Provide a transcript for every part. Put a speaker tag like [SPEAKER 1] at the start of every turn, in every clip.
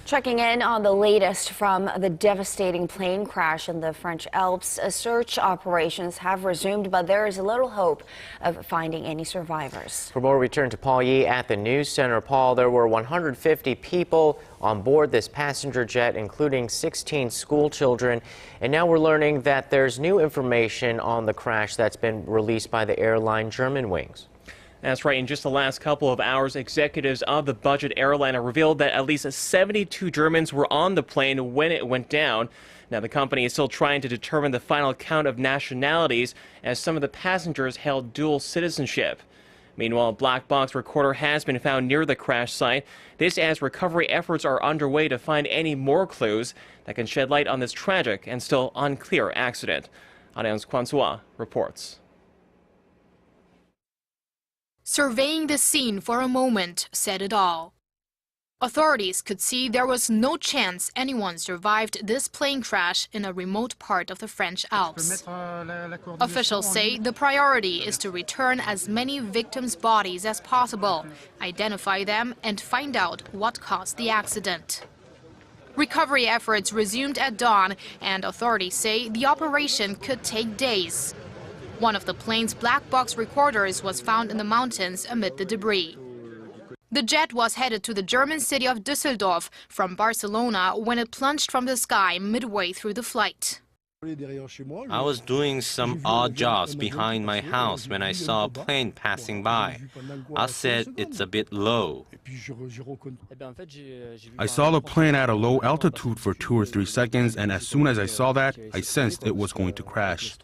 [SPEAKER 1] Checking in on the latest from the devastating plane crash in the French Alps. Search operations have resumed, but there is little hope of finding any survivors.
[SPEAKER 2] For more, we turn to Paul Yee at the News Center. Paul, there were 150 people on board this passenger jet, including 16 school children. And now we're learning that there's new information on the crash that's been released by the airline Germanwings.
[SPEAKER 3] That's right. In just the last couple of hours, executives of the budget airliner revealed that at least 72 Germans were on the plane when it went down. Now, the company is still trying to determine the final count of nationalities, as some of the passengers held dual citizenship. Meanwhile, a black box recorder has been found near the crash site. This as recovery efforts are underway to find any more clues that can shed light on this tragic and still unclear accident. Arirang's Kwan reports.
[SPEAKER 4] Surveying the scene for a moment said it all. Authorities could see there was no chance anyone survived this plane crash in a remote part of the French Alps. Officials say the priority is to return as many victims' bodies as possible, identify them, and find out what caused the accident. Recovery efforts resumed at dawn, and authorities say the operation could take days. One of the plane's black box recorders was found in the mountains amid the debris. The jet was headed to the German city of Düsseldorf from Barcelona when it plunged from the sky midway through the flight.
[SPEAKER 5] I was doing some odd jobs behind my house when I saw a plane passing by. I said it's a bit low.
[SPEAKER 6] I saw the plane at a low altitude for 2 or 3 seconds, and as soon as I saw that, I sensed it was going to crash.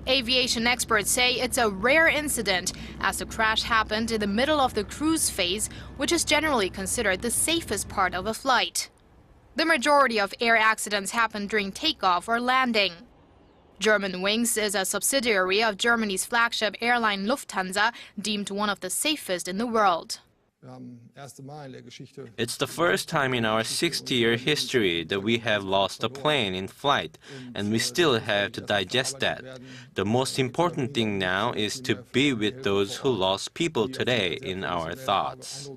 [SPEAKER 4] Aviation experts say it's a rare incident, as the crash happened in the middle of the cruise phase, which is generally considered the safest part of a flight. The majority of air accidents happen during takeoff or landing. Germanwings is a subsidiary of Germany's flagship airline Lufthansa, deemed one of the safest in the world.
[SPEAKER 5] It's the first time in our 60-year history that we have lost a plane in flight, and we still have to digest that. The most important thing now is to be with those who lost people today in our thoughts.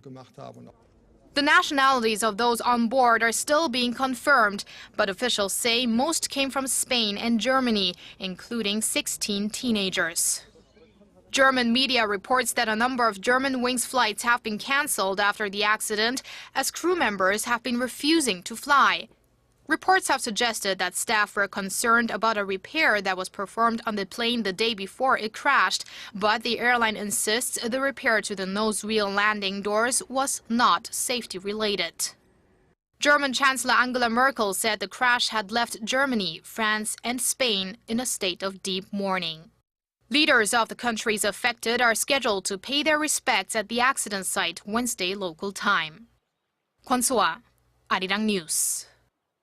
[SPEAKER 4] The nationalities of those on board are still being confirmed, but officials say most came from Spain and Germany, including 16 teenagers. German media reports that a number of Germanwings flights have been cancelled after the accident, as crew members have been refusing to fly. Reports have suggested that staff were concerned about a repair that was performed on the plane the day before it crashed, but the airline insists the repair to the nose wheel landing doors was not safety-related. German Chancellor Angela Merkel said the crash had left Germany, France and Spain in a state of deep mourning. Leaders of the countries affected are scheduled to pay their respects at the accident site Wednesday local time. Kwon So-ah, Arirang News.